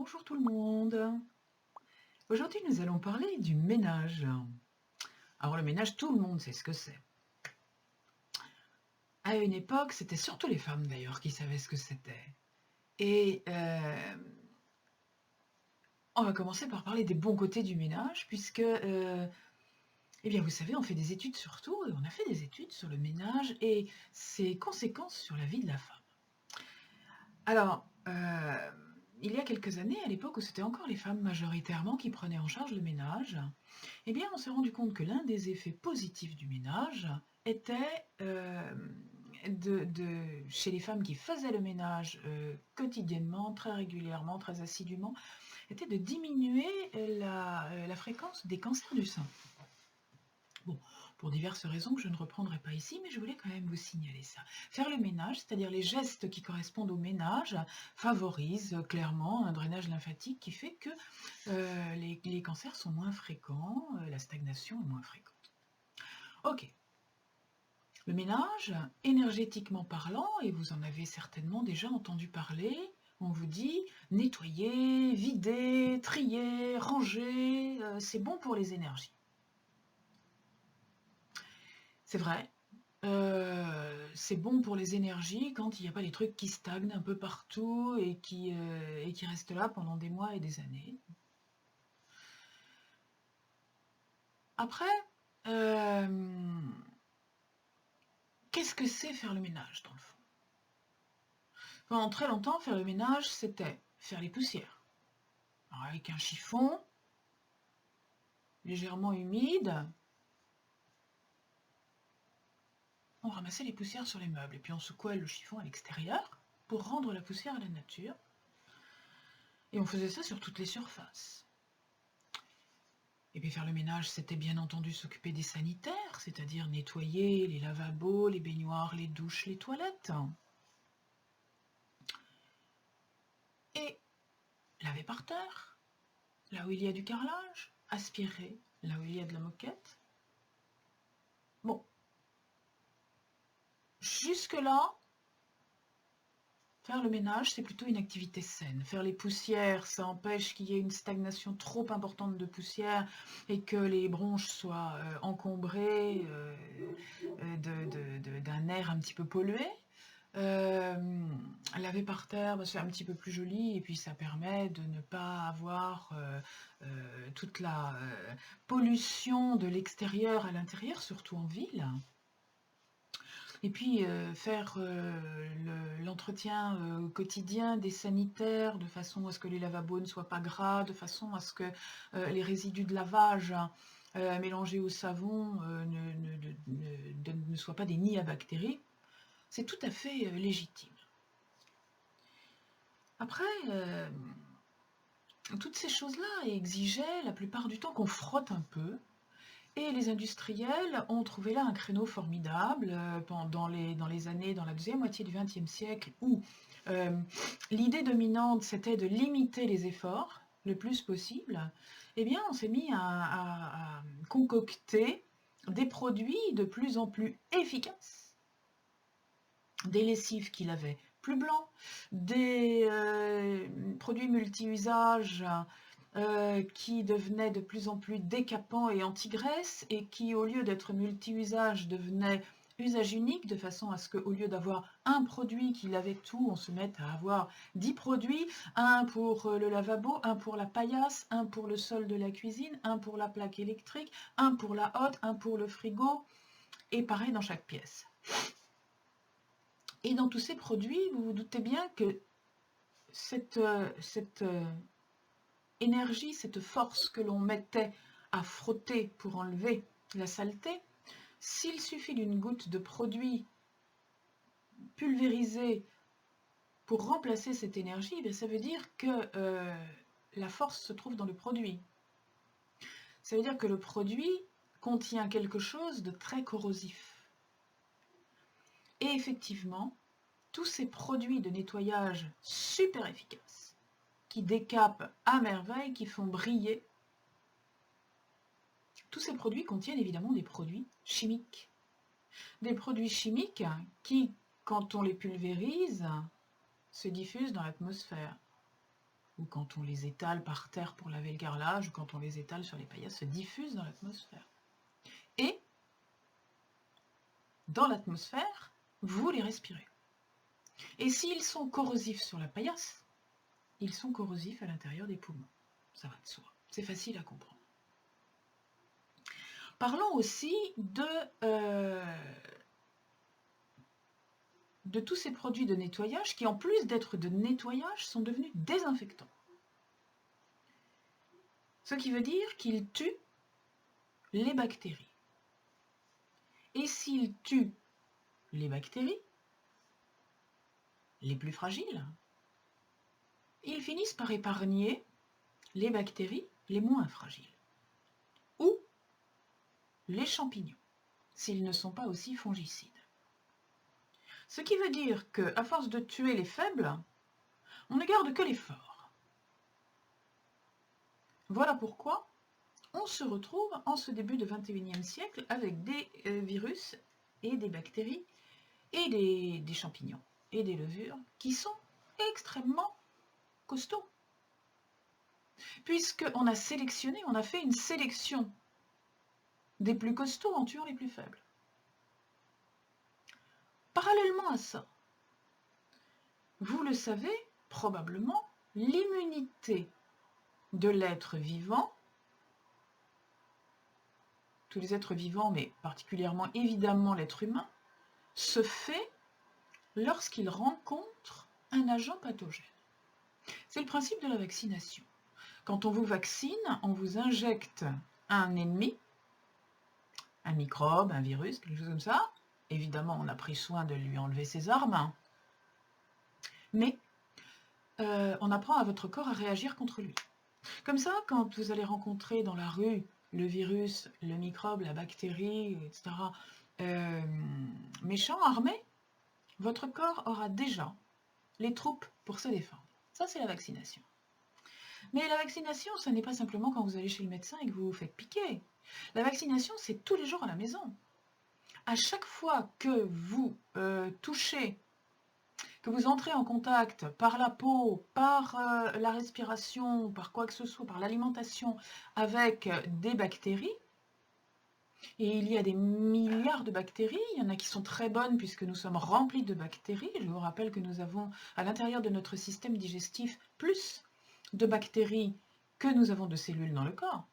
Bonjour tout le monde. Aujourd'hui, nous allons parler du ménage. Alors le ménage, tout le monde sait ce que c'est. À une époque, c'était surtout les femmes d'ailleurs qui savaient ce que c'était. Et on va commencer par parler des bons côtés du ménage, puisque, eh bien, vous savez, on fait des études sur tout, et on a fait des études sur le ménage et ses conséquences sur la vie de la femme. Alors, il y a quelques années, à l'époque où c'était encore les femmes majoritairement qui prenaient en charge le ménage, eh bien, on s'est rendu compte que l'un des effets positifs du ménage était, chez les femmes qui faisaient le ménage, quotidiennement, très régulièrement, très assidûment, était de diminuer la fréquence des cancers du sein. Bon, pour diverses raisons que je ne reprendrai pas ici, mais je voulais quand même vous signaler ça. Faire le ménage, c'est-à-dire les gestes qui correspondent au ménage, favorisent clairement un drainage lymphatique qui fait que les cancers sont moins fréquents, la stagnation est moins fréquente. Ok. Le ménage, énergétiquement parlant, et vous en avez certainement déjà entendu parler, on vous dit nettoyer, vider, trier, ranger, c'est bon pour les énergies. C'est vrai, c'est bon pour les énergies quand il n'y a pas des trucs qui stagnent un peu partout et qui restent là pendant des mois et des années. Après, qu'est-ce que c'est faire le ménage dans le fond? Pendant très longtemps, faire le ménage, c'était faire les poussières. Alors, avec un chiffon légèrement humide, on ramassait les poussières sur les meubles et puis on secouait le chiffon à l'extérieur pour rendre la poussière à la nature. Et on faisait ça sur toutes les surfaces. Et puis faire le ménage, c'était bien entendu s'occuper des sanitaires, c'est-à-dire nettoyer les lavabos, les baignoires, les douches, les toilettes. Et laver par terre, là où il y a du carrelage, aspirer, là où il y a de la moquette. Bon. Jusque-là, faire le ménage, c'est plutôt une activité saine. Faire les poussières, ça empêche qu'il y ait une stagnation trop importante de poussière et que les bronches soient encombrées d'un air un petit peu pollué. Laver par terre, c'est un petit peu plus joli et puis ça permet de ne pas avoir toute la pollution de l'extérieur à l'intérieur, surtout en ville. Et puis faire l'entretien quotidien des sanitaires de façon à ce que les lavabos ne soient pas gras, de façon à ce que les résidus de lavage mélangés au savon ne soient pas des nids à bactéries, c'est tout à fait légitime. Après, toutes ces choses-là exigeaient la plupart du temps qu'on frotte un peu. Et les industriels ont trouvé là un créneau formidable dans la deuxième moitié du XXe siècle, où l'idée dominante, c'était de limiter les efforts le plus possible. Eh bien, on s'est mis à concocter des produits de plus en plus efficaces, des lessives qui lavaient plus blanc, des produits multi-usages qui devenaient de plus en plus décapants et anti-graisse et qui, au lieu d'être multi-usage, devenaient usage unique, de façon à ce qu'au lieu d'avoir un produit qui lavait tout, on se mette à avoir 10 produits, un pour le lavabo, un pour la paillasse, un pour le sol de la cuisine, un pour la plaque électrique, un pour la hotte, un pour le frigo, et pareil dans chaque pièce. Et dans tous ces produits, vous vous doutez bien que cette énergie, cette force que l'on mettait à frotter pour enlever la saleté, s'il suffit d'une goutte de produit pulvérisé pour remplacer cette énergie, bien ça veut dire que la force se trouve dans le produit. Ça veut dire que le produit contient quelque chose de très corrosif. Et effectivement, tous ces produits de nettoyage super efficaces, qui décapent à merveille, qui font briller, tous ces produits contiennent évidemment des produits chimiques. Des produits chimiques qui, quand on les pulvérise, se diffusent dans l'atmosphère. ou quand on les étale par terre pour laver le carrelage, ou quand on les étale sur les paillasses, se diffusent dans l'atmosphère. Et dans l'atmosphère, vous les respirez. Et s'ils sont corrosifs sur la paillasse, ils sont corrosifs à l'intérieur des poumons. Ça va de soi. C'est facile à comprendre. Parlons aussi de tous ces produits de nettoyage qui, en plus d'être de nettoyage, sont devenus désinfectants. Ce qui veut dire qu'ils tuent les bactéries. Et s'ils tuent les bactéries, les plus fragiles, ils finissent par épargner les bactéries les moins fragiles. Ou les champignons, s'ils ne sont pas aussi fongicides. Ce qui veut dire qu'à force de tuer les faibles, on ne garde que les forts. Voilà pourquoi on se retrouve en ce début de 21e siècle avec des virus et des bactéries et des champignons et des levures qui sont extrêmement costauds. Puisqu'on a sélectionné, on a fait une sélection des plus costauds en tuant les plus faibles. Parallèlement à ça, vous le savez probablement, l'immunité de l'être vivant, tous les êtres vivants, mais particulièrement évidemment l'être humain, se fait lorsqu'il rencontre un agent pathogène. C'est le principe de la vaccination. Quand on vous vaccine, on vous injecte un ennemi, un microbe, un virus, quelque chose comme ça. Évidemment, on a pris soin de lui enlever ses armes, mais on apprend à votre corps à réagir contre lui. Comme ça, quand vous allez rencontrer dans la rue le virus, le microbe, la bactérie, etc., méchant, armé, votre corps aura déjà les troupes pour se défendre. Ça, c'est la vaccination. Mais la vaccination, ce n'est pas simplement quand vous allez chez le médecin et que vous vous faites piquer. La vaccination, c'est tous les jours à la maison. À chaque fois que vous touchez, que vous entrez en contact par la peau, par la respiration, par quoi que ce soit, par l'alimentation avec des bactéries, et il y a des milliards de bactéries, il y en a qui sont très bonnes puisque nous sommes remplis de bactéries. Je vous rappelle que nous avons à l'intérieur de notre système digestif plus de bactéries que nous avons de cellules dans le corps.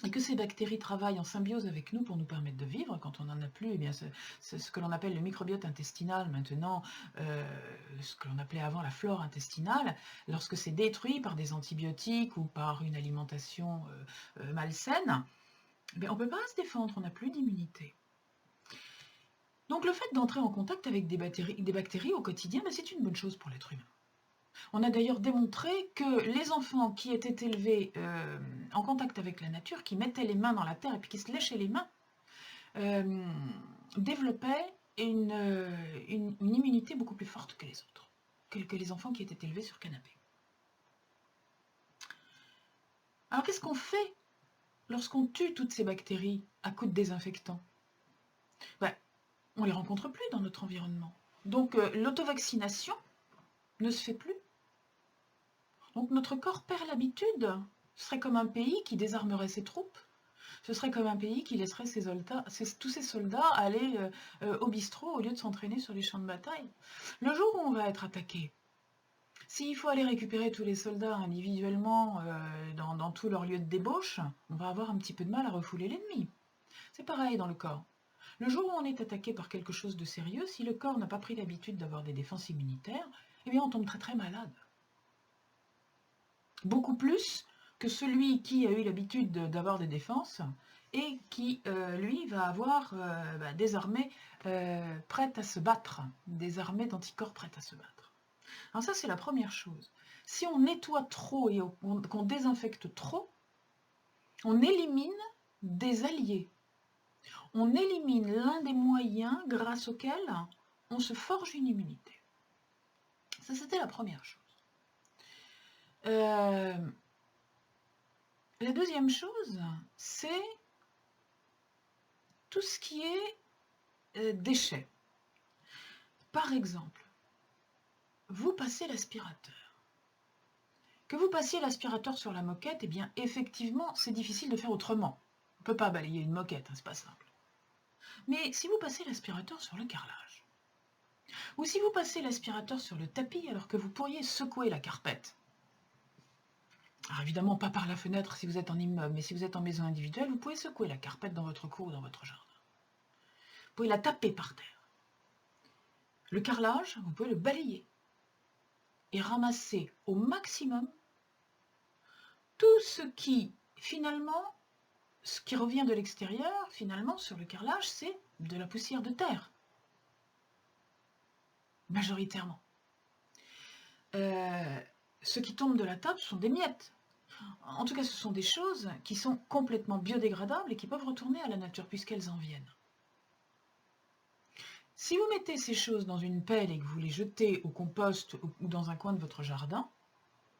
Et que ces bactéries travaillent en symbiose avec nous pour nous permettre de vivre. Quand on n'en a plus, eh bien c'est ce que l'on appelle le microbiote intestinal maintenant, ce que l'on appelait avant la flore intestinale, lorsque c'est détruit par des antibiotiques ou par une alimentation malsaine, eh bien on ne peut pas se défendre, on n'a plus d'immunité. Donc le fait d'entrer en contact avec des bactéries au quotidien, ben, c'est une bonne chose pour l'être humain. On a d'ailleurs démontré que les enfants qui étaient élevés en contact avec la nature, qui mettaient les mains dans la terre et puis qui se léchaient les mains, développaient une immunité beaucoup plus forte que les autres, que les enfants qui étaient élevés sur canapé. Alors qu'est-ce qu'on fait lorsqu'on tue toutes ces bactéries à coups de désinfectant? Ben, on ne les rencontre plus dans notre environnement. Donc l'autovaccination ne se fait plus. Donc notre corps perd l'habitude. Ce serait comme un pays qui désarmerait ses troupes. Ce serait comme un pays qui laisserait tous ses soldats aller au bistrot au lieu de s'entraîner sur les champs de bataille. Le jour où on va être attaqué, s'il faut aller récupérer tous les soldats individuellement dans tous leurs lieux de débauche, on va avoir un petit peu de mal à refouler l'ennemi. C'est pareil dans le corps. Le jour où on est attaqué par quelque chose de sérieux, si le corps n'a pas pris l'habitude d'avoir des défenses immunitaires, eh bien on tombe très très malade. Beaucoup plus que celui qui a eu l'habitude d'avoir des défenses et qui, lui, va avoir des armées prêtes à se battre, des armées d'anticorps prêtes à se battre. Alors ça, c'est la première chose. Si on nettoie trop et qu'on désinfecte trop, on élimine des alliés. On élimine l'un des moyens grâce auxquels on se forge une immunité. Ça, c'était la première chose. La deuxième chose, c'est tout ce qui est déchets. Par exemple, vous passez l'aspirateur. Que vous passiez l'aspirateur sur la moquette, eh bien, effectivement, c'est difficile de faire autrement. On ne peut pas balayer une moquette, hein, c'est pas simple. Mais si vous passez l'aspirateur sur le carrelage, ou si vous passez l'aspirateur sur le tapis alors que vous pourriez secouer la carpette, alors évidemment pas par la fenêtre si vous êtes en immeuble, mais si vous êtes en maison individuelle, vous pouvez secouer la carpette dans votre cour ou dans votre jardin. Vous pouvez la taper par terre. Le carrelage, vous pouvez le balayer et ramasser au maximum tout ce qui, finalement, ce qui revient de l'extérieur, finalement, sur le carrelage, c'est de la poussière de terre. Majoritairement. Ce qui tombe de la table sont des miettes. En tout cas, ce sont des choses qui sont complètement biodégradables et qui peuvent retourner à la nature puisqu'elles en viennent. Si vous mettez ces choses dans une pelle et que vous les jetez au compost ou dans un coin de votre jardin,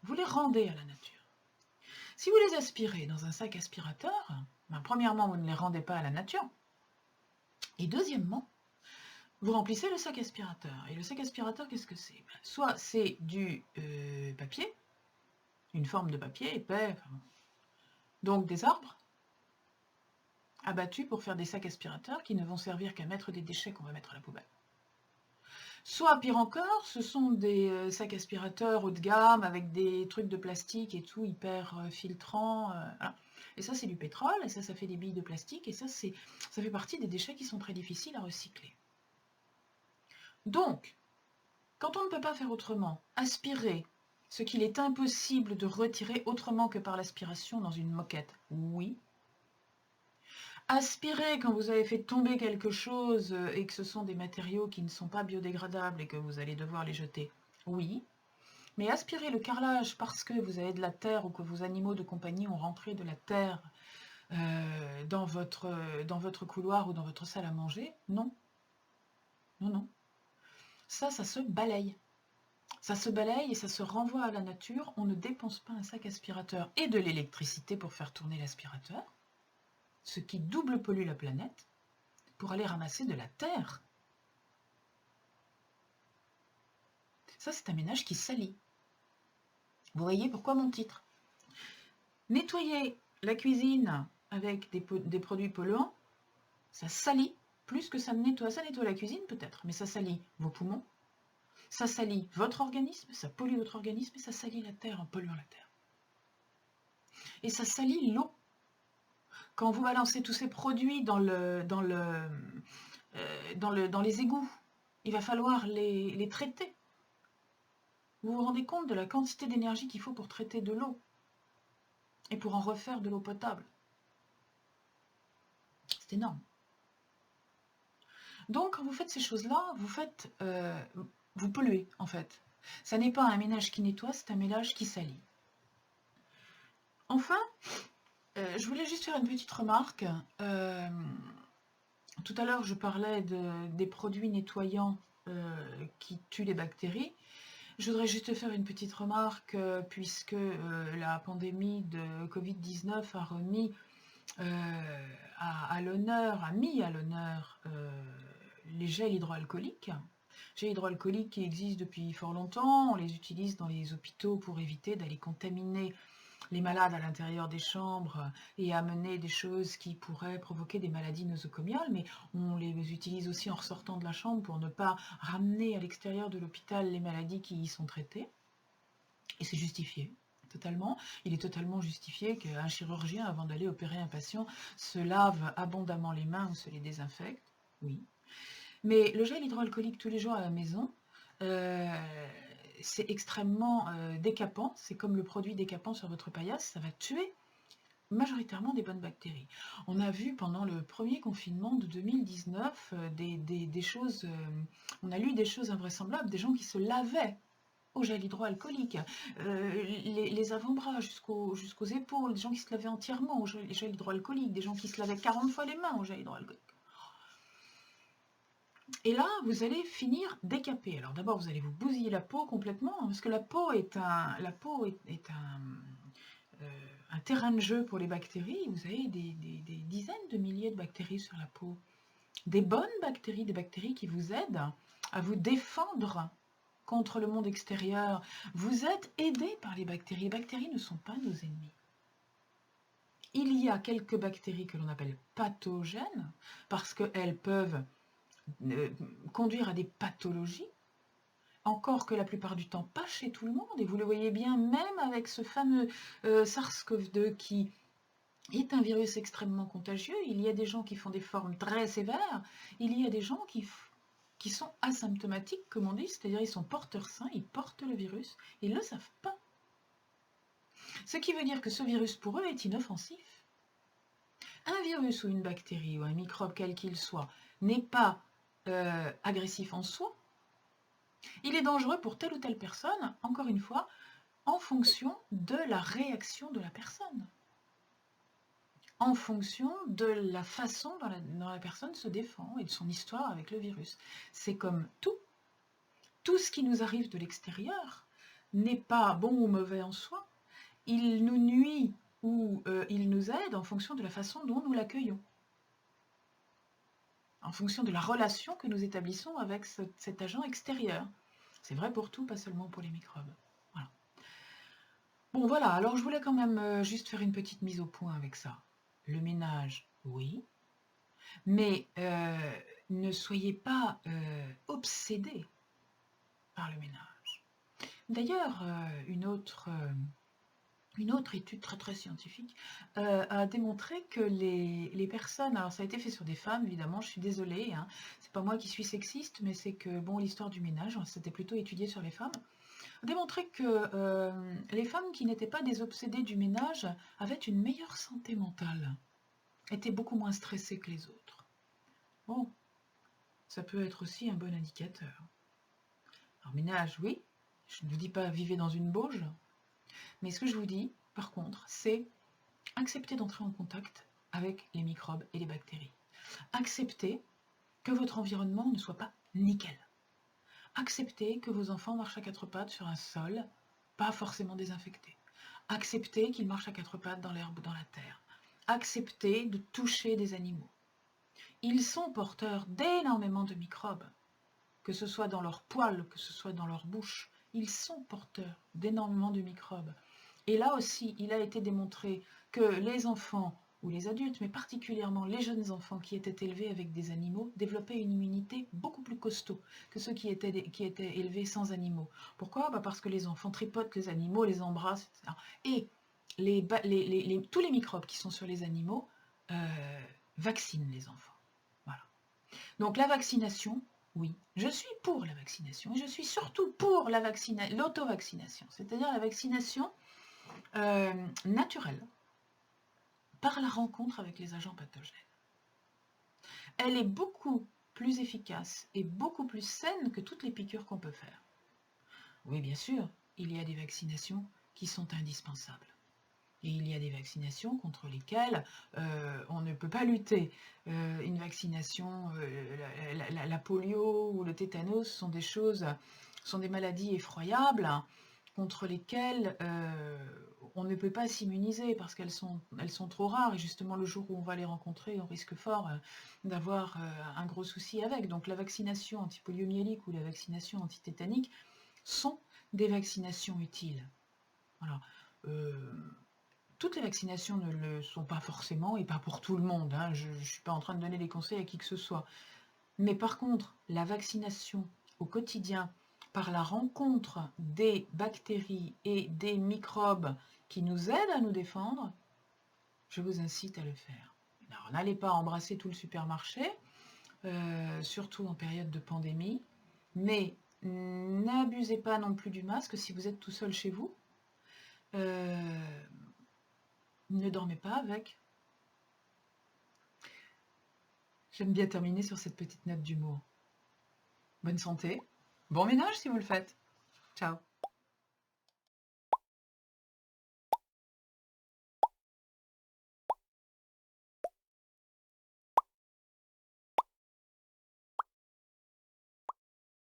vous les rendez à la nature. Si vous les aspirez dans un sac aspirateur, premièrement, vous ne les rendez pas à la nature. Et deuxièmement, vous remplissez le sac aspirateur. Et le sac aspirateur, qu'est-ce que c'est? Soit c'est du papier, une forme de papier épais, donc des arbres abattus pour faire des sacs aspirateurs qui ne vont servir qu'à mettre des déchets qu'on va mettre à la poubelle. Soit, pire encore, ce sont des sacs aspirateurs haut de gamme avec des trucs de plastique et tout hyper filtrants. Voilà. Et ça, c'est du pétrole, et ça fait des billes de plastique, et ça fait partie des déchets qui sont très difficiles à recycler. Donc, quand on ne peut pas faire autrement, aspirer ce qu'il est impossible de retirer autrement que par l'aspiration dans une moquette, oui. Aspirer quand vous avez fait tomber quelque chose et que ce sont des matériaux qui ne sont pas biodégradables et que vous allez devoir les jeter, oui. Mais aspirer le carrelage parce que vous avez de la terre ou que vos animaux de compagnie ont rentré de la terre dans votre couloir ou dans votre salle à manger, non. Non, non. Ça se balaye. Ça se balaye et ça se renvoie à la nature. On ne dépense pas un sac aspirateur et de l'électricité pour faire tourner l'aspirateur, ce qui double pollue la planète, pour aller ramasser de la terre. Ça, c'est un ménage qui salit. Vous voyez pourquoi mon titre? Nettoyer la cuisine avec des produits polluants, ça salit plus que ça ne nettoie. Ça nettoie la cuisine peut-être, mais ça salit vos poumons, ça salit votre organisme, ça pollue votre organisme et ça salit la terre en polluant la terre. Et ça salit l'eau. Quand vous balancez tous ces produits dans les égouts, il va falloir les traiter. Vous vous rendez compte de la quantité d'énergie qu'il faut pour traiter de l'eau et pour en refaire de l'eau potable? C'est énorme. Donc, quand vous faites ces choses-là, vous polluez, en fait. Ça n'est pas un ménage qui nettoie, c'est un ménage qui salit. Enfin, je voulais juste faire une petite remarque. Tout à l'heure, je parlais des produits nettoyants qui tuent les bactéries. Je voudrais juste faire une petite remarque, puisque la pandémie de Covid-19 a remis a mis à l'honneur les gels hydroalcooliques. Gels hydroalcooliques qui existent depuis fort longtemps. On les utilise dans les hôpitaux pour éviter d'aller contaminer les malades à l'intérieur des chambres et amener des choses qui pourraient provoquer des maladies nosocomiales, mais on les utilise aussi en ressortant de la chambre pour ne pas ramener à l'extérieur de l'hôpital les maladies qui y sont traitées. Et c'est justifié, totalement. Il est totalement justifié qu'un chirurgien, avant d'aller opérer un patient, se lave abondamment les mains ou se les désinfecte, oui. Mais le gel hydroalcoolique tous les jours à la maison, c'est extrêmement décapant, c'est comme le produit décapant sur votre paillasse, ça va tuer majoritairement des bonnes bactéries. On a vu pendant le premier confinement de 2019 des choses, on a lu des choses invraisemblables, des gens qui se lavaient au gel hydroalcoolique, les avant-bras jusqu'aux épaules, des gens qui se lavaient entièrement au gel hydroalcoolique, des gens qui se lavaient 40 fois les mains au gel hydroalcoolique. Et là, vous allez finir décapé. Alors d'abord, vous allez vous bousiller la peau complètement, parce que la peau est un terrain de jeu pour les bactéries. Vous avez des dizaines de milliers de bactéries sur la peau. Des bonnes bactéries, des bactéries qui vous aident à vous défendre contre le monde extérieur, vous êtes aidé par les bactéries. Les bactéries ne sont pas nos ennemis. Il y a quelques bactéries que l'on appelle pathogènes, parce qu'elles peuvent conduire à des pathologies, encore que la plupart du temps pas chez tout le monde, et vous le voyez bien même avec ce fameux SARS-CoV-2 qui est un virus extrêmement contagieux. Il y a des gens qui font des formes très sévères, il y a des gens qui sont asymptomatiques, comme on dit, c'est-à-dire ils sont porteurs sains, ils portent le virus, ils ne le savent pas. Ce qui veut dire que ce virus pour eux est inoffensif. Un virus ou une bactérie ou un microbe quel qu'il soit n'est pas agressif en soi. Il est dangereux pour telle ou telle personne, encore une fois, en fonction de la réaction de la personne, en fonction de la façon dont la personne se défend et de son histoire avec le virus. C'est comme tout. Tout ce qui nous arrive de l'extérieur n'est pas bon ou mauvais en soi. Il nous nuit ou il nous aide en fonction de la façon dont nous l'accueillons, en fonction de la relation que nous établissons avec cet agent extérieur. C'est vrai pour tout, pas seulement pour les microbes. Voilà. Bon voilà, alors je voulais quand même juste faire une petite mise au point avec ça. Le ménage, oui, mais ne soyez pas obsédés par le ménage. D'ailleurs, une autre étude très très scientifique a démontré que les personnes, alors ça a été fait sur des femmes évidemment, je suis désolée, hein, c'est pas moi qui suis sexiste, mais c'est que bon, l'histoire du ménage, c'était plutôt étudié sur les femmes, a démontré que les femmes qui n'étaient pas des obsédées du ménage avaient une meilleure santé mentale, étaient beaucoup moins stressées que les autres. Bon, ça peut être aussi un bon indicateur. Alors ménage, oui, je ne vous dis pas vivez dans une bauge, mais ce que je vous dis, par contre, c'est accepter d'entrer en contact avec les microbes et les bactéries. Acceptez que votre environnement ne soit pas nickel. Acceptez que vos enfants marchent à quatre pattes sur un sol pas forcément désinfecté. Acceptez qu'ils marchent à quatre pattes dans l'herbe ou dans la terre. Acceptez de toucher des animaux. Ils sont porteurs d'énormément de microbes, que ce soit dans leur poils, que ce soit dans leur bouche. Ils sont porteurs d'énormément de microbes. Et là aussi, il a été démontré que les enfants, ou les adultes, mais particulièrement les jeunes enfants qui étaient élevés avec des animaux, développaient une immunité beaucoup plus costaud que ceux qui étaient élevés sans animaux. Pourquoi? Parce que les enfants tripotent les animaux, les embrassent, etc. Et tous les microbes qui sont sur les animaux vaccinent les enfants. Voilà. Donc la vaccination, oui, je suis pour la vaccination, et je suis surtout pour l'auto-vaccination, c'est-à-dire la vaccination naturelle, par la rencontre avec les agents pathogènes. Elle est beaucoup plus efficace et beaucoup plus saine que toutes les piqûres qu'on peut faire. Oui, bien sûr, il y a des vaccinations qui sont indispensables. Et il y a des vaccinations contre lesquelles on ne peut pas lutter. Une vaccination, la polio ou le tétanos sont des maladies effroyables contre lesquelles on ne peut pas s'immuniser parce qu'elles sont trop rares, et justement le jour où on va les rencontrer, on risque fort d'avoir un gros souci avec. Donc la vaccination antipoliomyélique ou la vaccination antitétanique sont des vaccinations utiles. Voilà. Toutes les vaccinations ne le sont pas forcément, et pas pour tout le monde, hein. Je ne suis pas en train de donner des conseils à qui que ce soit. Mais par contre, la vaccination au quotidien, par la rencontre des bactéries et des microbes qui nous aident à nous défendre, je vous incite à le faire. Alors, n'allez pas embrasser tout le supermarché, surtout en période de pandémie, mais n'abusez pas non plus du masque si vous êtes tout seul chez vous. Ne dormez pas avec. J'aime bien terminer sur cette petite note d'humour. Bonne santé, bon ménage si vous le faites. Ciao.